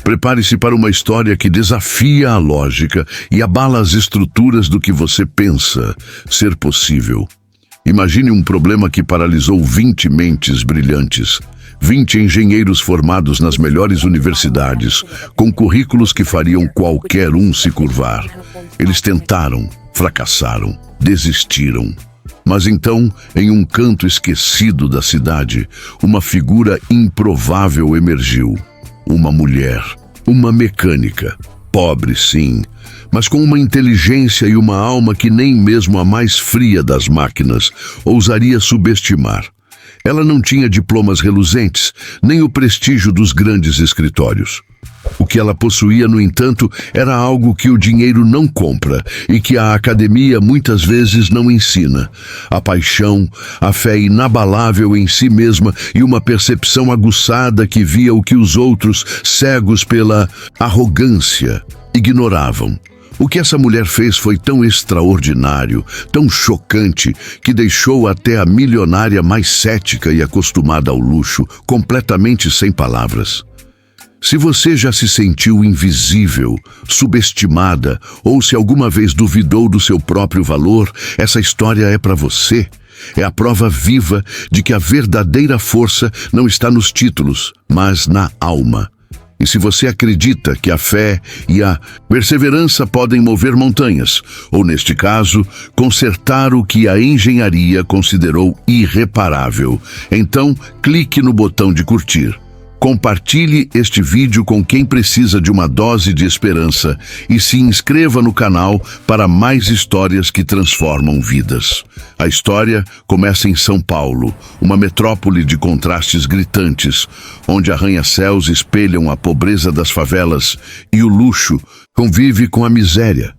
Prepare-se para uma história que desafia a lógica e abala as estruturas do que você pensa ser possível. Imagine um problema que paralisou 20 mentes brilhantes, 20 engenheiros formados nas melhores universidades, com currículos que fariam qualquer um se curvar. Eles tentaram, fracassaram, desistiram. Mas então, em um canto esquecido da cidade, uma figura improvável emergiu. Uma mulher, uma mecânica, pobre sim, mas com uma inteligência e uma alma que nem mesmo a mais fria das máquinas ousaria subestimar. Ela não tinha diplomas reluzentes, nem o prestígio dos grandes escritórios. O que ela possuía, no entanto, era algo que o dinheiro não compra e que a academia muitas vezes não ensina: a paixão, a fé inabalável em si mesma e uma percepção aguçada que via o que os outros, cegos pela arrogância, ignoravam. O que essa mulher fez foi tão extraordinário, tão chocante, que deixou até a milionária mais cética e acostumada ao luxo completamente sem palavras. Se você já se sentiu invisível, subestimada, ou se alguma vez duvidou do seu próprio valor, essa história é para você. É a prova viva de que a verdadeira força não está nos títulos, mas na alma. E se você acredita que a fé e a perseverança podem mover montanhas, ou neste caso, consertar o que a engenharia considerou irreparável, então clique no botão de curtir. Compartilhe este vídeo com quem precisa de uma dose de esperança e se inscreva no canal para mais histórias que transformam vidas. A história começa em São Paulo, uma metrópole de contrastes gritantes, onde arranha-céus espelham a pobreza das favelas e o luxo convive com a miséria.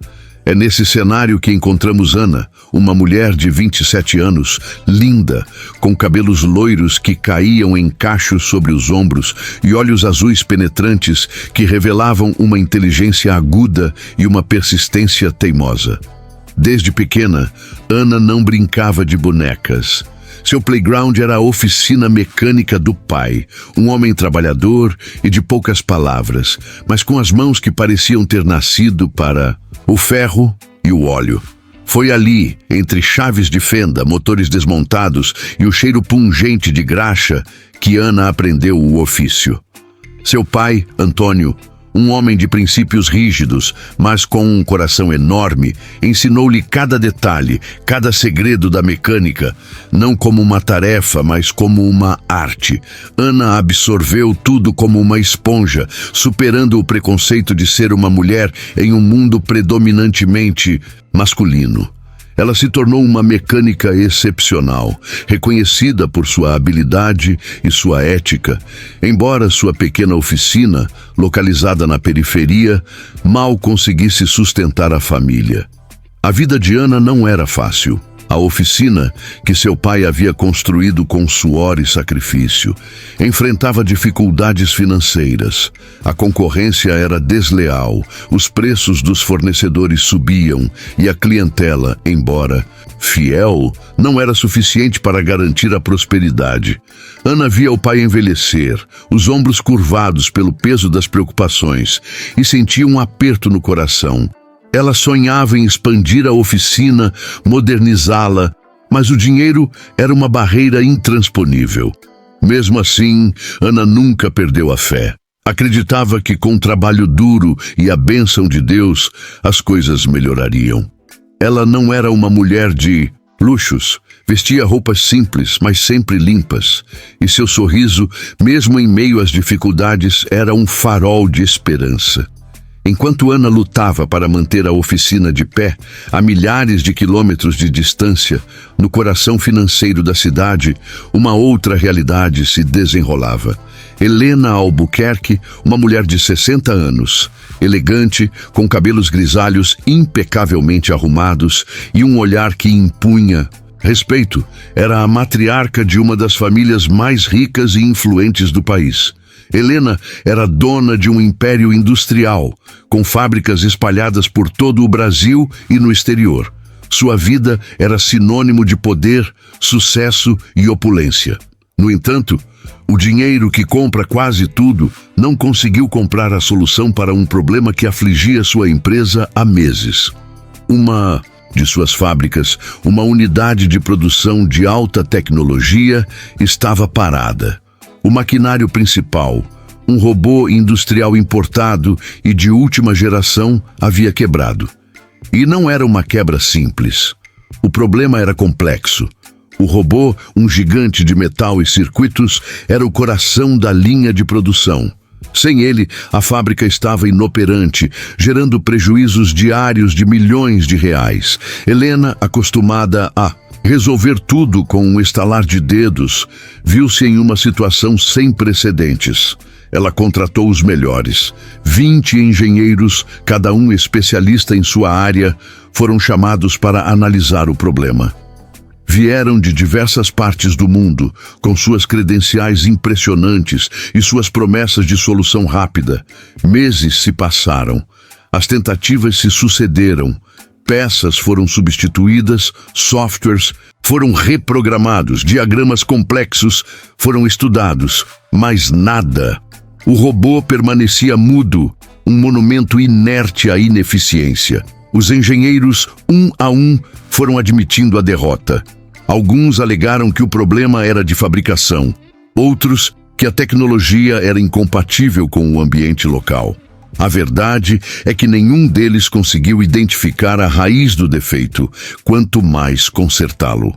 É nesse cenário que encontramos Ana, uma mulher de 27 anos, linda, com cabelos loiros que caíam em cachos sobre os ombros e olhos azuis penetrantes que revelavam uma inteligência aguda e uma persistência teimosa. Desde pequena, Ana não brincava de bonecas. Seu playground era a oficina mecânica do pai, um homem trabalhador e de poucas palavras, mas com as mãos que pareciam ter nascido para o ferro e o óleo. Foi ali, entre chaves de fenda, motores desmontados e o cheiro pungente de graxa, que Ana aprendeu o ofício. Seu pai, Antônio, um homem de princípios rígidos, mas com um coração enorme, ensinou-lhe cada detalhe, cada segredo da mecânica, não como uma tarefa, mas como uma arte. Ana absorveu tudo como uma esponja, superando o preconceito de ser uma mulher em um mundo predominantemente masculino. Ela se tornou uma mecânica excepcional, reconhecida por sua habilidade e sua ética, embora sua pequena oficina, localizada na periferia, mal conseguisse sustentar a família. A vida de Ana não era fácil. A oficina, que seu pai havia construído com suor e sacrifício, enfrentava dificuldades financeiras. A concorrência era desleal, os preços dos fornecedores subiam e a clientela, embora fiel, não era suficiente para garantir a prosperidade. Ana via o pai envelhecer, os ombros curvados pelo peso das preocupações, e sentia um aperto no coração. Ela sonhava em expandir a oficina, modernizá-la, mas o dinheiro era uma barreira intransponível. Mesmo assim, Ana nunca perdeu a fé. Acreditava que com trabalho duro e a bênção de Deus, as coisas melhorariam. Ela não era uma mulher de luxos, vestia roupas simples, mas sempre limpas, e seu sorriso, mesmo em meio às dificuldades, era um farol de esperança. Enquanto Ana lutava para manter a oficina de pé, a milhares de quilômetros de distância, no coração financeiro da cidade, uma outra realidade se desenrolava. Helena Albuquerque, uma mulher de 60 anos, elegante, com cabelos grisalhos impecavelmente arrumados e um olhar que impunha respeito, era a matriarca de uma das famílias mais ricas e influentes do país. Helena era dona de um império industrial, com fábricas espalhadas por todo o Brasil e no exterior. Sua vida era sinônimo de poder, sucesso e opulência. No entanto, O dinheiro que compra quase tudo não conseguiu comprar a solução para um problema que afligia sua empresa há meses. Uma de suas fábricas, uma unidade de produção de alta tecnologia, estava parada. O maquinário principal, um robô industrial importado e de última geração, havia quebrado. E não era uma quebra simples. O problema era complexo. O robô, um gigante de metal e circuitos, era o coração da linha de produção. Sem ele, a fábrica estava inoperante, gerando prejuízos diários de milhões de reais. Helena, acostumada a resolver tudo com um estalar de dedos, viu-se em uma situação sem precedentes. Ela contratou os melhores. 20 engenheiros, cada um especialista em sua área, foram chamados para analisar o problema. Vieram de diversas partes do mundo, com suas credenciais impressionantes e suas promessas de solução rápida. Meses se passaram. As tentativas se sucederam. Peças foram substituídas, softwares foram reprogramados, diagramas complexos foram estudados, mas nada. O robô permanecia mudo, um monumento inerte à ineficiência. Os engenheiros, um a um, foram admitindo a derrota. Alguns alegaram que o problema era de fabricação, outros que a tecnologia era incompatível com o ambiente local. A verdade é que nenhum deles conseguiu identificar a raiz do defeito, quanto mais consertá-lo.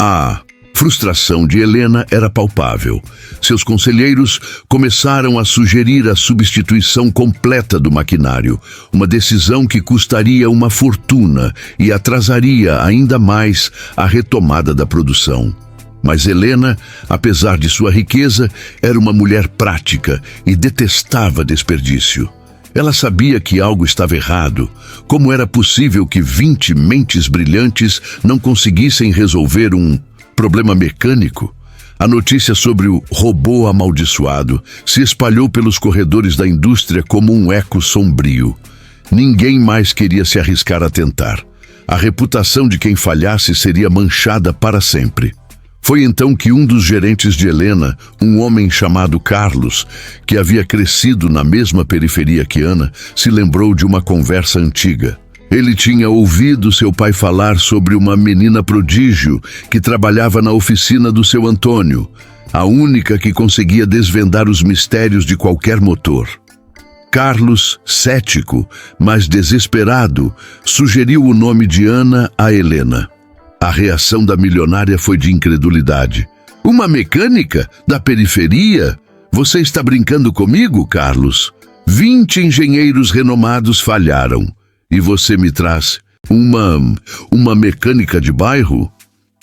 A frustração de Helena era palpável. Seus conselheiros começaram a sugerir a substituição completa do maquinário, uma decisão que custaria uma fortuna e atrasaria ainda mais a retomada da produção. Mas Helena, apesar de sua riqueza, era uma mulher prática e detestava desperdício. Ela sabia que algo estava errado. Como era possível que 20 mentes brilhantes não conseguissem resolver um problema mecânico? A notícia sobre o robô amaldiçoado se espalhou pelos corredores da indústria como um eco sombrio. Ninguém mais queria se arriscar a tentar. A reputação de quem falhasse seria manchada para sempre. Foi então que um dos gerentes de Helena, um homem chamado Carlos, que havia crescido na mesma periferia que Ana, se lembrou de uma conversa antiga. Ele tinha ouvido seu pai falar sobre uma menina prodígio que trabalhava na oficina do seu Antônio, a única que conseguia desvendar os mistérios de qualquer motor. Carlos, cético, mas desesperado, sugeriu o nome de Ana a Helena. A reação da milionária foi de incredulidade. Uma mecânica? Da periferia? Você está brincando comigo, Carlos? 20 engenheiros renomados falharam. E você me traz uma mecânica de bairro?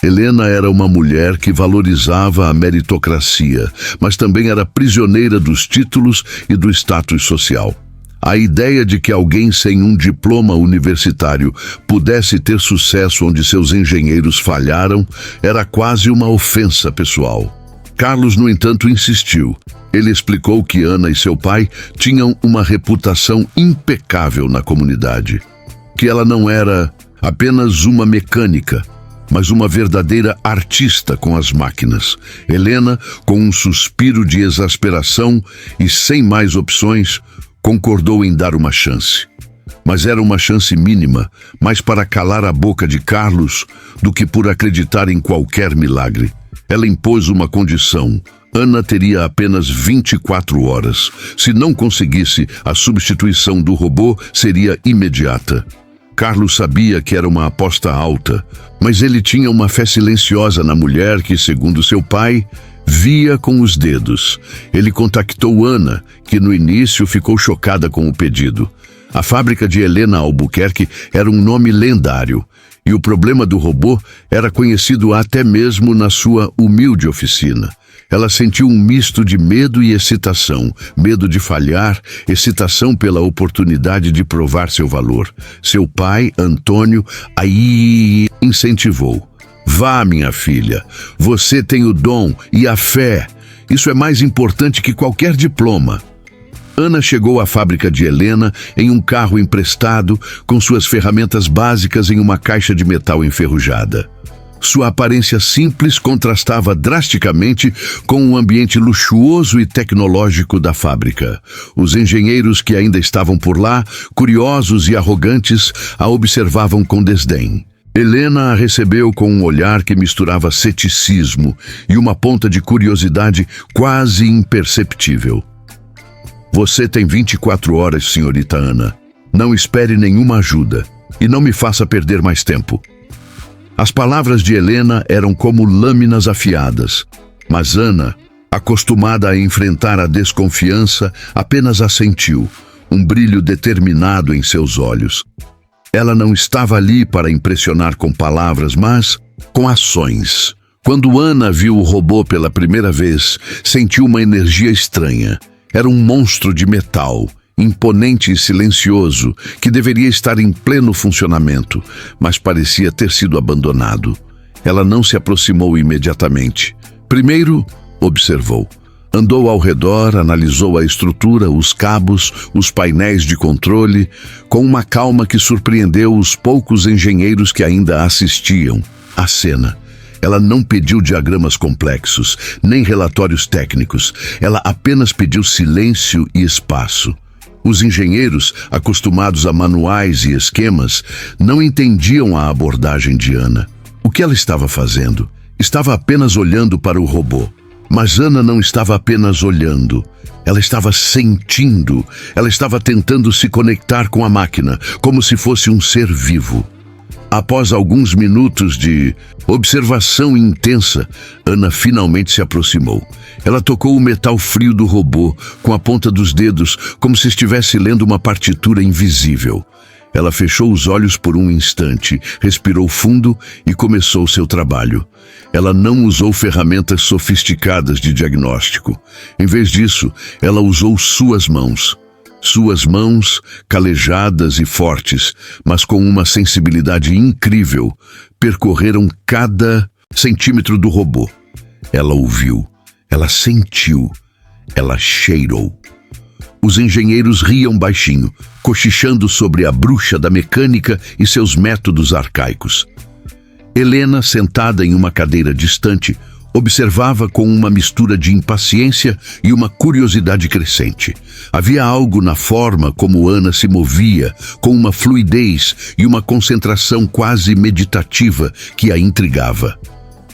Helena era uma mulher que valorizava a meritocracia, mas também era prisioneira dos títulos e do status social. A ideia de que alguém sem um diploma universitário pudesse ter sucesso onde seus engenheiros falharam era quase uma ofensa pessoal. Carlos, no entanto, insistiu. Ele explicou que Ana e seu pai tinham uma reputação impecável na comunidade, que ela não era apenas uma mecânica, mas uma verdadeira artista com as máquinas. Helena, com um suspiro de exasperação e sem mais opções, concordou em dar uma chance. Mas era uma chance mínima, mais para calar a boca de Carlos do que por acreditar em qualquer milagre. Ela impôs uma condição. Ana teria apenas 24 horas. Se não conseguisse, a substituição do robô seria imediata. Carlos sabia que era uma aposta alta, mas ele tinha uma fé silenciosa na mulher que, segundo seu pai, via com os dedos. Ele contactou Ana, que no início ficou chocada com o pedido. A fábrica de Helena Albuquerque era um nome lendário, e o problema do robô era conhecido até mesmo na sua humilde oficina. Ela sentiu um misto de medo e excitação, medo de falhar, excitação pela oportunidade de provar seu valor. Seu pai, Antônio, aí incentivou. Vá, minha filha, você tem o dom e a fé. Isso é mais importante que qualquer diploma. Ana chegou à fábrica de Helena em um carro emprestado, com suas ferramentas básicas em uma caixa de metal enferrujada. Sua aparência simples contrastava drasticamente com o ambiente luxuoso e tecnológico da fábrica. Os engenheiros que ainda estavam por lá, curiosos e arrogantes, a observavam com desdém. Helena a recebeu com um olhar que misturava ceticismo e uma ponta de curiosidade quase imperceptível. Você tem 24 horas, senhorita Ana. Não espere nenhuma ajuda e não me faça perder mais tempo. As palavras de Helena eram como lâminas afiadas, mas Ana, acostumada a enfrentar a desconfiança, apenas assentiu, um brilho determinado em seus olhos. Ela não estava ali para impressionar com palavras, mas com ações. Quando Ana viu o robô pela primeira vez, sentiu uma energia estranha. Era um monstro de metal, imponente e silencioso, que deveria estar em pleno funcionamento, mas parecia ter sido abandonado. Ela não se aproximou imediatamente. Primeiro, observou. Andou ao redor, analisou a estrutura, os cabos, os painéis de controle, com uma calma que surpreendeu os poucos engenheiros que ainda assistiam à cena. Ela não pediu diagramas complexos, nem relatórios técnicos. Ela apenas pediu silêncio e espaço. Os engenheiros, acostumados a manuais e esquemas, não entendiam a abordagem de Ana. O que ela estava fazendo? Estava apenas olhando para o robô. Mas Ana não estava apenas olhando. Ela estava sentindo. Ela estava tentando se conectar com a máquina, como se fosse um ser vivo. Após alguns minutos de observação intensa, Ana finalmente se aproximou. Ela tocou o metal frio do robô com a ponta dos dedos, como se estivesse lendo uma partitura invisível. Ela fechou os olhos por um instante, respirou fundo e começou seu trabalho. Ela não usou ferramentas sofisticadas de diagnóstico. Em vez disso, ela usou suas mãos. Suas mãos, calejadas e fortes, mas com uma sensibilidade incrível, percorreram cada centímetro do robô. Ela ouviu, ela sentiu, ela cheirou. Os engenheiros riam baixinho, cochichando sobre a bruxa da mecânica e seus métodos arcaicos. Helena, sentada em uma cadeira distante, observava com uma mistura de impaciência e uma curiosidade crescente. Havia algo na forma como Ana se movia, com uma fluidez e uma concentração quase meditativa que a intrigava.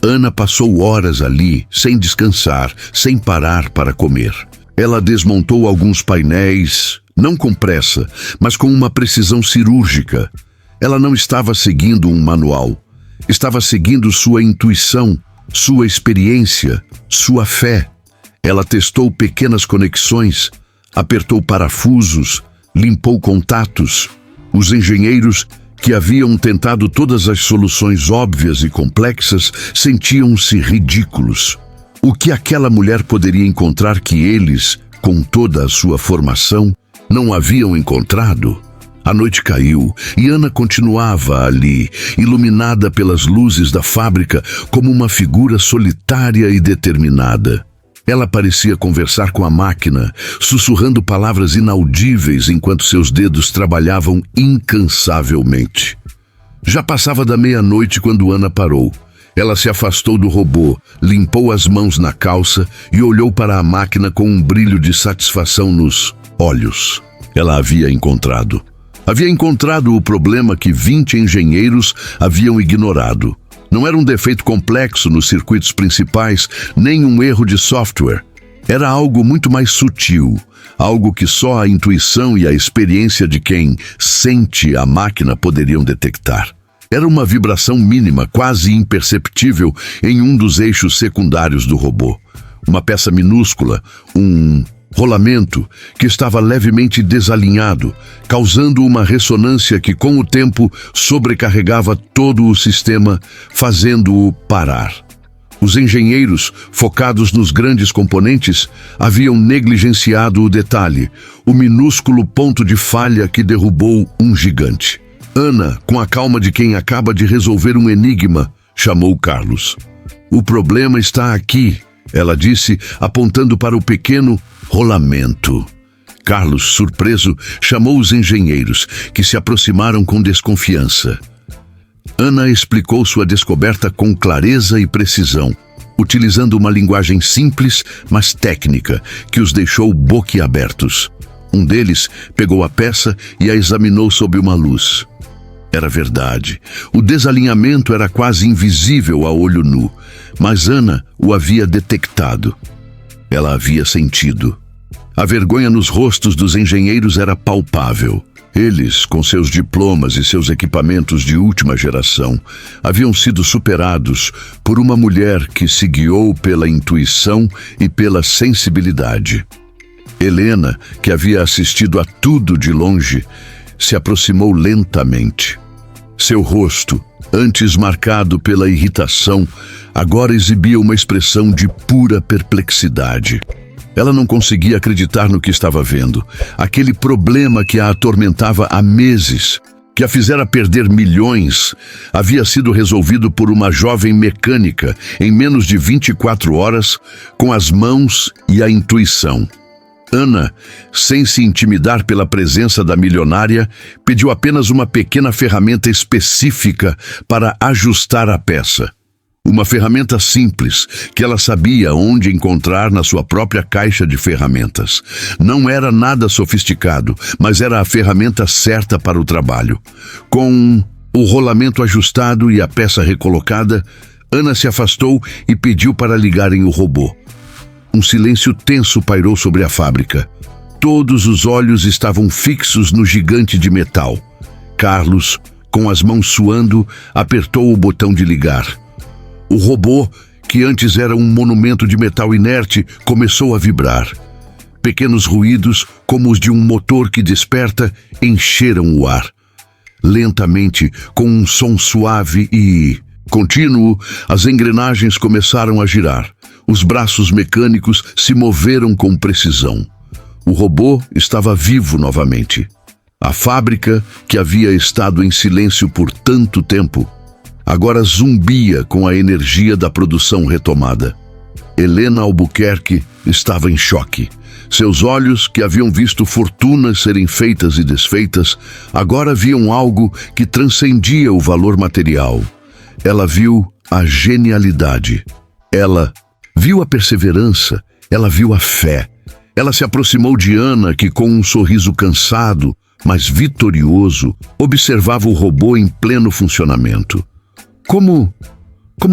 Ana passou horas ali, sem descansar, sem parar para comer. Ela desmontou alguns painéis, não com pressa, mas com uma precisão cirúrgica. Ela não estava seguindo um manual. Estava seguindo sua intuição, sua experiência, sua fé. Ela testou pequenas conexões, apertou parafusos, limpou contatos. Os engenheiros, que haviam tentado todas as soluções óbvias e complexas, sentiam-se ridículos. O que aquela mulher poderia encontrar que eles, com toda a sua formação, não haviam encontrado? A noite caiu e Ana continuava ali, iluminada pelas luzes da fábrica como uma figura solitária e determinada. Ela parecia conversar com a máquina, sussurrando palavras inaudíveis enquanto seus dedos trabalhavam incansavelmente. Já passava da meia-noite quando Ana parou. Ela se afastou do robô, limpou as mãos na calça e olhou para a máquina com um brilho de satisfação nos olhos. Ela havia encontrado o problema que 20 engenheiros haviam ignorado. Não era um defeito complexo nos circuitos principais, nem um erro de software. Era algo muito mais sutil, algo que só a intuição e a experiência de quem sente a máquina poderiam detectar. Era uma vibração mínima, quase imperceptível, em um dos eixos secundários do robô. Uma peça minúscula, um rolamento que estava levemente desalinhado, causando uma ressonância que, com o tempo, sobrecarregava todo o sistema, fazendo-o parar. Os engenheiros, focados nos grandes componentes, haviam negligenciado o detalhe, o minúsculo ponto de falha que derrubou um gigante. Ana, com a calma de quem acaba de resolver um enigma, chamou Carlos. "O problema está aqui", ela disse, apontando para o pequeno rolamento. Carlos, surpreso, chamou os engenheiros, que se aproximaram com desconfiança. Ana explicou sua descoberta com clareza e precisão, utilizando uma linguagem simples, mas técnica, que os deixou boquiabertos. Um deles pegou a peça e a examinou sob uma luz. Era verdade. O desalinhamento era quase invisível a olho nu, mas Ana o havia detectado. Ela havia sentido. A vergonha nos rostos dos engenheiros era palpável. Eles, com seus diplomas e seus equipamentos de última geração, haviam sido superados por uma mulher que se guiou pela intuição e pela sensibilidade. Helena, que havia assistido a tudo de longe, se aproximou lentamente. Seu rosto, antes marcado pela irritação, agora exibia uma expressão de pura perplexidade. Ela não conseguia acreditar no que estava vendo. Aquele problema que a atormentava há meses, que a fizera perder milhões, havia sido resolvido por uma jovem mecânica em menos de 24 horas, com as mãos e a intuição. Ana, sem se intimidar pela presença da milionária, pediu apenas uma pequena ferramenta específica para ajustar a peça. Uma ferramenta simples, que ela sabia onde encontrar na sua própria caixa de ferramentas. Não era nada sofisticado, mas era a ferramenta certa para o trabalho. Com o rolamento ajustado e a peça recolocada, Ana se afastou e pediu para ligarem o robô. Um silêncio tenso pairou sobre a fábrica. Todos os olhos estavam fixos no gigante de metal. Carlos, com as mãos suando, apertou o botão de ligar. O robô, que antes era um monumento de metal inerte, começou a vibrar. Pequenos ruídos, como os de um motor que desperta, encheram o ar. Lentamente, com um som suave e contínuo, as engrenagens começaram a girar. Os braços mecânicos se moveram com precisão. O robô estava vivo novamente. A fábrica, que havia estado em silêncio por tanto tempo, agora zumbia com a energia da produção retomada. Helena Albuquerque estava em choque. Seus olhos, que haviam visto fortunas serem feitas e desfeitas, agora viam algo que transcendia o valor material. Ela viu a genialidade. Ela viu a perseverança. Ela viu a fé. Ela se aproximou de Ana, que com um sorriso cansado, mas vitorioso, observava o robô em pleno funcionamento. Como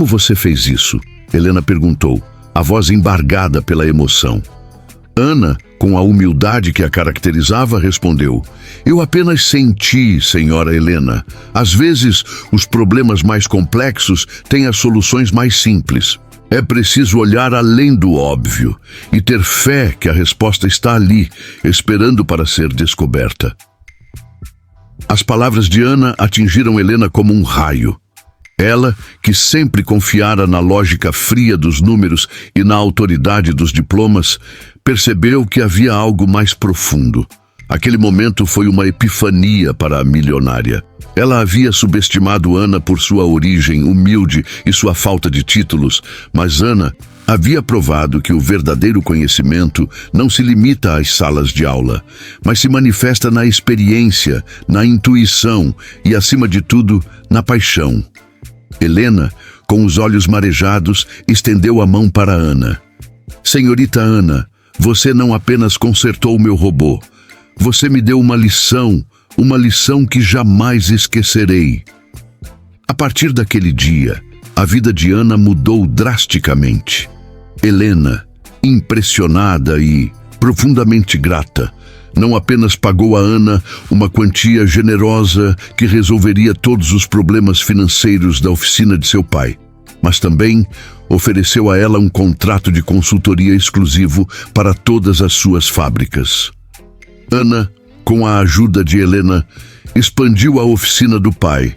você fez isso? Helena perguntou, a voz embargada pela emoção. Ana, com a humildade que a caracterizava, respondeu, eu apenas senti, senhora Helena. Às vezes, os problemas mais complexos têm as soluções mais simples. É preciso olhar além do óbvio e ter fé que a resposta está ali, esperando para ser descoberta. As palavras de Ana atingiram Helena como um raio. Ela, que sempre confiara na lógica fria dos números e na autoridade dos diplomas, percebeu que havia algo mais profundo. Aquele momento foi uma epifania para a milionária. Ela havia subestimado Ana por sua origem humilde e sua falta de títulos, mas Ana havia provado que o verdadeiro conhecimento não se limita às salas de aula, mas se manifesta na experiência, na intuição e, acima de tudo, na paixão. Helena, com os olhos marejados, estendeu a mão para Ana. Senhorita Ana, você não apenas consertou o meu robô. Você me deu uma lição que jamais esquecerei. A partir daquele dia, a vida de Ana mudou drasticamente. Helena, impressionada e profundamente grata, não apenas pagou a Ana uma quantia generosa que resolveria todos os problemas financeiros da oficina de seu pai, mas também ofereceu a ela um contrato de consultoria exclusivo para todas as suas fábricas. Ana, com a ajuda de Helena, expandiu a oficina do pai,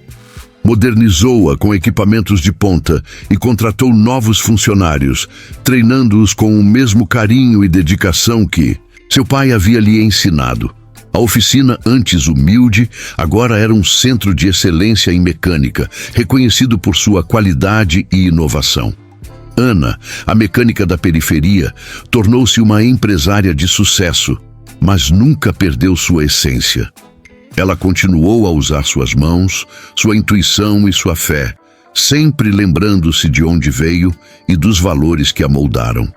modernizou-a com equipamentos de ponta e contratou novos funcionários, treinando-os com o mesmo carinho e dedicação que seu pai havia lhe ensinado. A oficina, antes humilde, agora era um centro de excelência em mecânica, reconhecido por sua qualidade e inovação. Ana, a mecânica da periferia, tornou-se uma empresária de sucesso, mas nunca perdeu sua essência. Ela continuou a usar suas mãos, sua intuição e sua fé, sempre lembrando-se de onde veio e dos valores que a moldaram.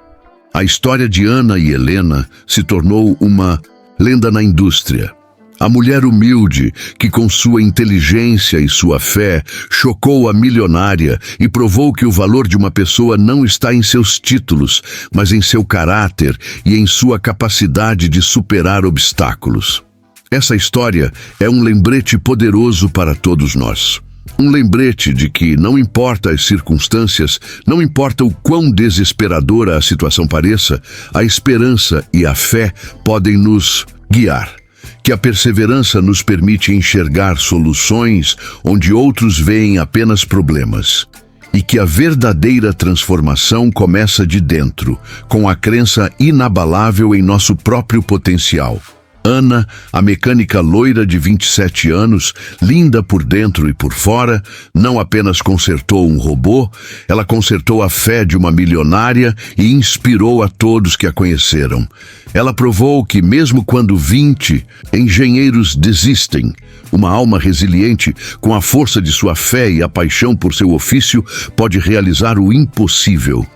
A história de Ana e Helena se tornou uma lenda na indústria. A mulher humilde, que com sua inteligência e sua fé chocou a milionária e provou que o valor de uma pessoa não está em seus títulos, mas em seu caráter e em sua capacidade de superar obstáculos. Essa história é um lembrete poderoso para todos nós. Um lembrete de que não importa as circunstâncias, não importa o quão desesperadora a situação pareça, a esperança e a fé podem nos guiar. Que a perseverança nos permite enxergar soluções onde outros veem apenas problemas. E que a verdadeira transformação começa de dentro, com a crença inabalável em nosso próprio potencial. Ana, a mecânica loira de 27 anos, linda por dentro e por fora, não apenas consertou um robô, ela consertou a fé de uma milionária e inspirou a todos que a conheceram. Ela provou que mesmo quando 20 engenheiros desistem, uma alma resiliente, com a força de sua fé e a paixão por seu ofício, pode realizar o impossível.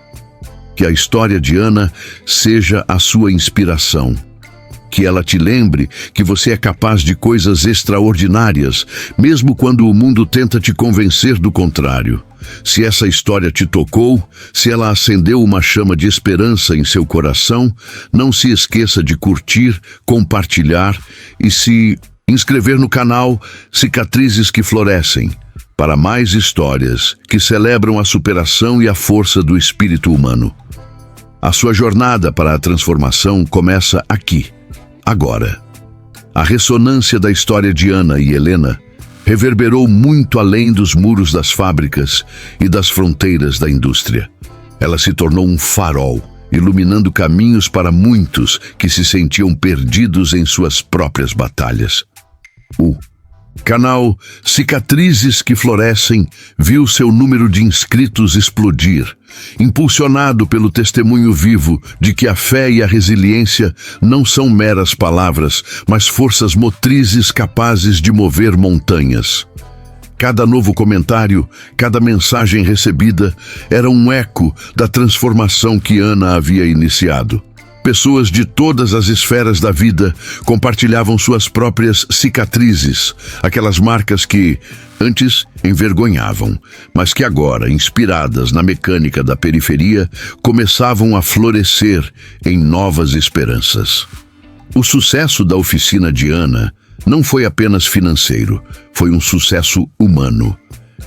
Que a história de Ana seja a sua inspiração. Que ela te lembre que você é capaz de coisas extraordinárias, mesmo quando o mundo tenta te convencer do contrário. Se essa história te tocou, se ela acendeu uma chama de esperança em seu coração, não se esqueça de curtir, compartilhar e se inscrever no canal Cicatrizes que Florescem, para mais histórias que celebram a superação e a força do espírito humano. A sua jornada para a transformação começa aqui. Agora, a ressonância da história de Ana e Helena reverberou muito além dos muros das fábricas e das fronteiras da indústria. Ela se tornou um farol, iluminando caminhos para muitos que se sentiam perdidos em suas próprias batalhas. O canal Cicatrizes que Florescem viu seu número de inscritos explodir, impulsionado pelo testemunho vivo de que a fé e a resiliência não são meras palavras, mas forças motrizes capazes de mover montanhas. Cada novo comentário, cada mensagem recebida era um eco da transformação que Ana havia iniciado. Pessoas de todas as esferas da vida compartilhavam suas próprias cicatrizes, aquelas marcas que, antes, envergonhavam, mas que agora, inspiradas na mecânica da periferia, começavam a florescer em novas esperanças. O sucesso da oficina de Ana não foi apenas financeiro, foi um sucesso humano.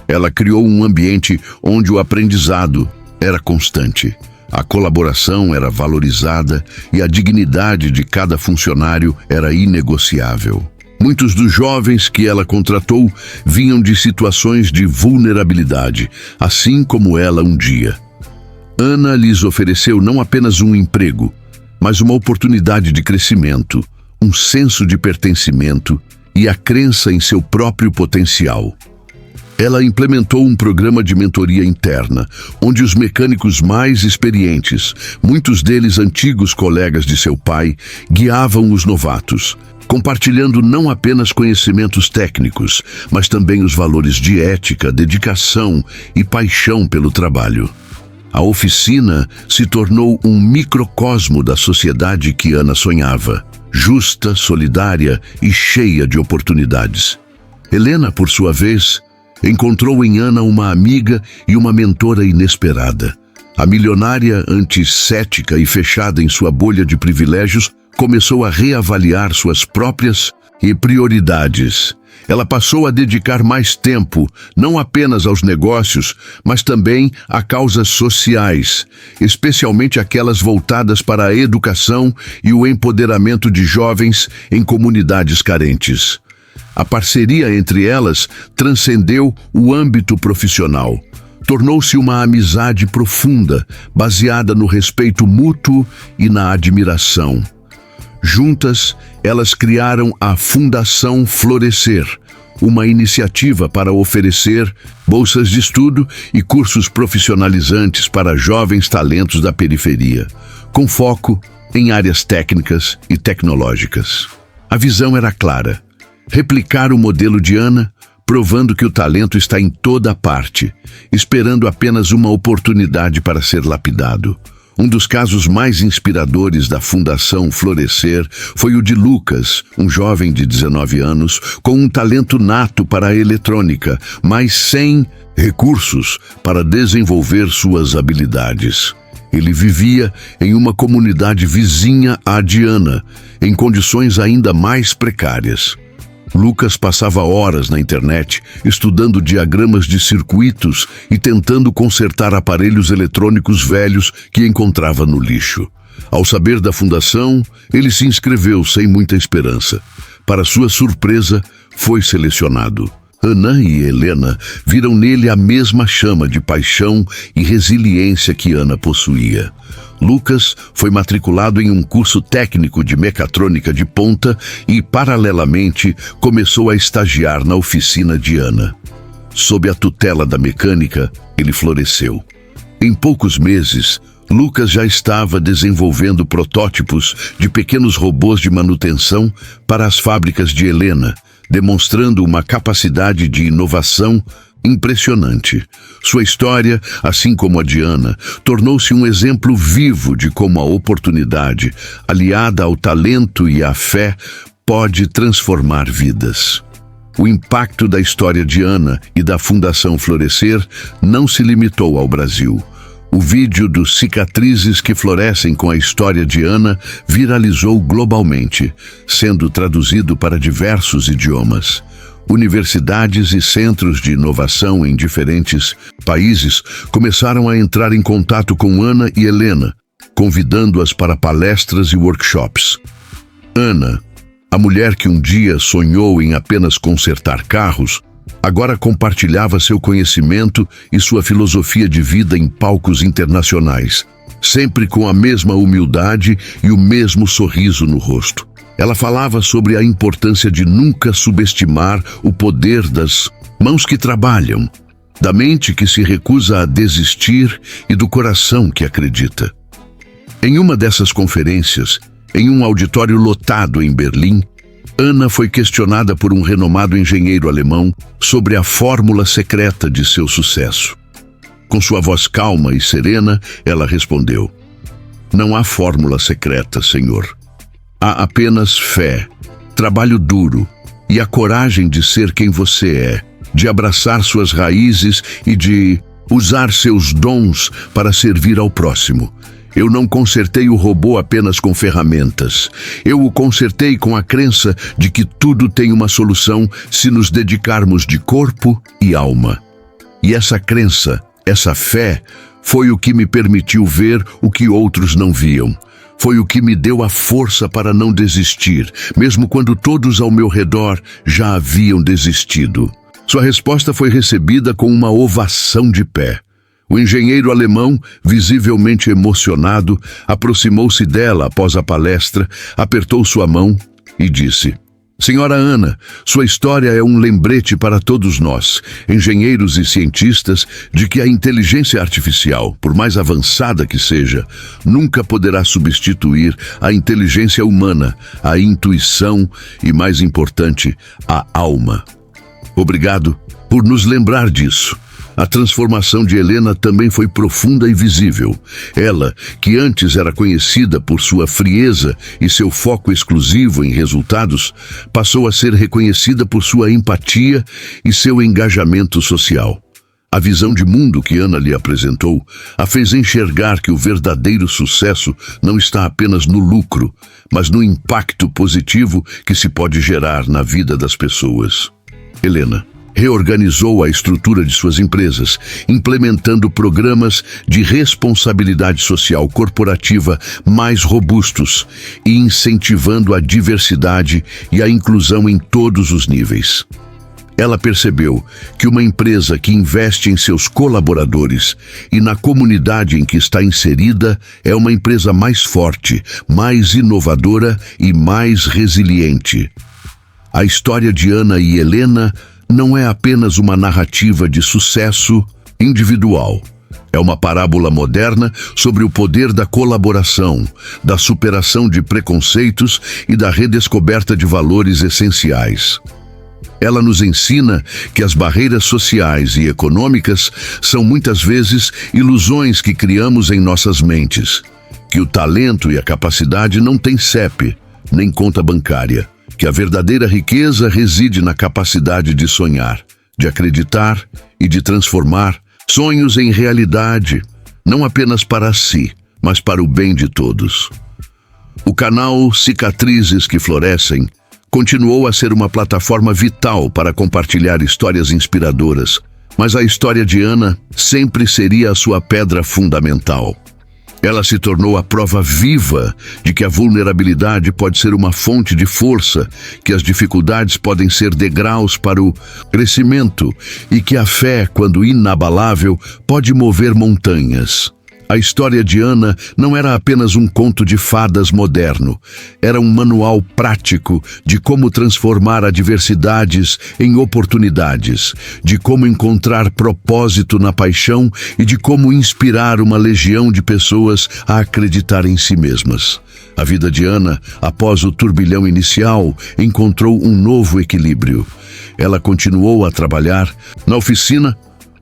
Ela criou um ambiente onde o aprendizado era constante. A colaboração era valorizada e a dignidade de cada funcionário era inegociável. Muitos dos jovens que ela contratou vinham de situações de vulnerabilidade, assim como ela um dia. Ana lhes ofereceu não apenas um emprego, mas uma oportunidade de crescimento, um senso de pertencimento e a crença em seu próprio potencial. Ela implementou um programa de mentoria interna, onde os mecânicos mais experientes, muitos deles antigos colegas de seu pai, guiavam os novatos, compartilhando não apenas conhecimentos técnicos, mas também os valores de ética, dedicação e paixão pelo trabalho. A oficina se tornou um microcosmo da sociedade que Ana sonhava, justa, solidária e cheia de oportunidades. Helena, por sua vez, encontrou em Ana uma amiga e uma mentora inesperada. A milionária, antes cética e fechada em sua bolha de privilégios, começou a reavaliar suas próprias prioridades. Ela passou a dedicar mais tempo, não apenas aos negócios, mas também a causas sociais, especialmente aquelas voltadas para a educação e o empoderamento de jovens em comunidades carentes. A parceria entre elas transcendeu o âmbito profissional. Tornou-se uma amizade profunda, baseada no respeito mútuo e na admiração. Juntas, elas criaram a Fundação Florescer, uma iniciativa para oferecer bolsas de estudo e cursos profissionalizantes para jovens talentos da periferia, com foco em áreas técnicas e tecnológicas. A visão era clara: replicar o modelo de Ana, provando que o talento está em toda parte, esperando apenas uma oportunidade para ser lapidado. Um dos casos mais inspiradores da Fundação Florescer foi o de Lucas, um jovem de 19 anos, com um talento nato para a eletrônica, mas sem recursos para desenvolver suas habilidades. Ele vivia em uma comunidade vizinha à de Ana, em condições ainda mais precárias. Lucas passava horas na internet estudando diagramas de circuitos e tentando consertar aparelhos eletrônicos velhos que encontrava no lixo. Ao saber da fundação, ele se inscreveu sem muita esperança. Para sua surpresa, foi selecionado. Ana e Helena viram nele a mesma chama de paixão e resiliência que Ana possuía. Lucas foi matriculado em um curso técnico de mecatrônica de ponta e, paralelamente, começou a estagiar na oficina de Ana. Sob a tutela da mecânica, ele floresceu. Em poucos meses, Lucas já estava desenvolvendo protótipos de pequenos robôs de manutenção para as fábricas de Helena, demonstrando uma capacidade de inovação impressionante. Sua história, assim como a de Ana, tornou-se um exemplo vivo de como a oportunidade, aliada ao talento e à fé, pode transformar vidas. O impacto da história de Ana e da Fundação Florescer não se limitou ao Brasil. O vídeo dos Cicatrizes que Florescem com a história de Ana viralizou globalmente, sendo traduzido para diversos idiomas. Universidades e centros de inovação em diferentes países começaram a entrar em contato com Ana e Helena, convidando-as para palestras e workshops. Ana, a mulher que um dia sonhou em apenas consertar carros, agora compartilhava seu conhecimento e sua filosofia de vida em palcos internacionais, sempre com a mesma humildade e o mesmo sorriso no rosto. Ela falava sobre a importância de nunca subestimar o poder das mãos que trabalham, da mente que se recusa a desistir e do coração que acredita. Em uma dessas conferências, em um auditório lotado em Berlim, Ana foi questionada por um renomado engenheiro alemão sobre a fórmula secreta de seu sucesso. Com sua voz calma e serena, ela respondeu: "Não há fórmula secreta, senhor. Há apenas fé, trabalho duro e a coragem de ser quem você é, de abraçar suas raízes e de usar seus dons para servir ao próximo. Eu não consertei o robô apenas com ferramentas. Eu o consertei com a crença de que tudo tem uma solução se nos dedicarmos de corpo e alma. E essa crença, essa fé, foi o que me permitiu ver o que outros não viam. Foi o que me deu a força para não desistir, mesmo quando todos ao meu redor já haviam desistido." Sua resposta foi recebida com uma ovação de pé. O engenheiro alemão, visivelmente emocionado, aproximou-se dela após a palestra, apertou sua mão e disse: "Senhora Ana, sua história é um lembrete para todos nós, engenheiros e cientistas, de que a inteligência artificial, por mais avançada que seja, nunca poderá substituir a inteligência humana, a intuição e, mais importante, a alma. Obrigado por nos lembrar disso." A transformação de Helena também foi profunda e visível. Ela, que antes era conhecida por sua frieza e seu foco exclusivo em resultados, passou a ser reconhecida por sua empatia e seu engajamento social. A visão de mundo que Ana lhe apresentou a fez enxergar que o verdadeiro sucesso não está apenas no lucro, mas no impacto positivo que se pode gerar na vida das pessoas. Helena reorganizou a estrutura de suas empresas, implementando programas de responsabilidade social corporativa mais robustos e incentivando a diversidade e a inclusão em todos os níveis. Ela percebeu que uma empresa que investe em seus colaboradores e na comunidade em que está inserida é uma empresa mais forte, mais inovadora e mais resiliente. A história de Ana e Helena não é apenas uma narrativa de sucesso individual. É uma parábola moderna sobre o poder da colaboração, da superação de preconceitos e da redescoberta de valores essenciais. Ela nos ensina que as barreiras sociais e econômicas são muitas vezes ilusões que criamos em nossas mentes, que o talento e a capacidade não têm CEP, nem conta bancária, que a verdadeira riqueza reside na capacidade de sonhar, de acreditar e de transformar sonhos em realidade, não apenas para si, mas para o bem de todos. O canal Cicatrizes que Florescem continuou a ser uma plataforma vital para compartilhar histórias inspiradoras, mas a história de Ana sempre seria a sua pedra fundamental. Ela se tornou a prova viva de que a vulnerabilidade pode ser uma fonte de força, que as dificuldades podem ser degraus para o crescimento e que a fé, quando inabalável, pode mover montanhas. A história de Ana não era apenas um conto de fadas moderno, era um manual prático de como transformar adversidades em oportunidades, de como encontrar propósito na paixão e de como inspirar uma legião de pessoas a acreditar em si mesmas. A vida de Ana, após o turbilhão inicial, encontrou um novo equilíbrio. Ela continuou a trabalhar na oficina,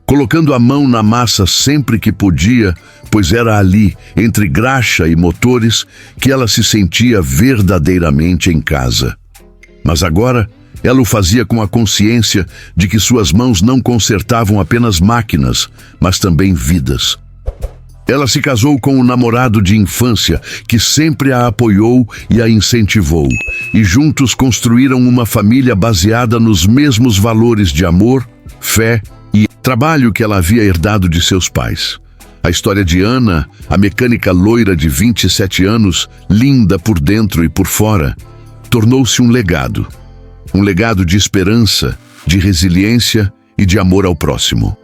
colocando a mão na massa sempre que podia, pois era ali, entre graxa e motores, que ela se sentia verdadeiramente em casa. Mas agora, ela o fazia com a consciência de que suas mãos não consertavam apenas máquinas, mas também vidas. Ela se casou com um namorado de infância que sempre a apoiou e a incentivou, e juntos construíram uma família baseada nos mesmos valores de amor, fé e trabalho que ela havia herdado de seus pais. A história de Ana, a mecânica loira de 27 anos, linda por dentro e por fora, tornou-se um legado. Um legado de esperança, de resiliência e de amor ao próximo.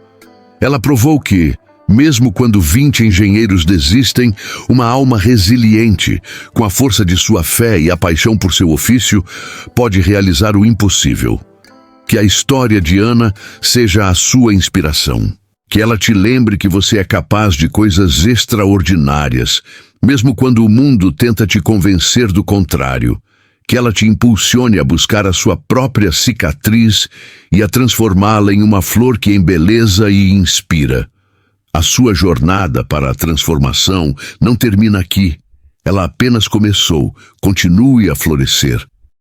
Ela provou que, mesmo quando 20 engenheiros desistem, uma alma resiliente, com a força de sua fé e a paixão por seu ofício, pode realizar o impossível. Que a história de Ana seja a sua inspiração. Que ela te lembre que você é capaz de coisas extraordinárias, mesmo quando o mundo tenta te convencer do contrário. Que ela te impulsione a buscar a sua própria cicatriz e a transformá-la em uma flor que embeleza e inspira. A sua jornada para a transformação não termina aqui. Ela apenas começou. Continue a florescer.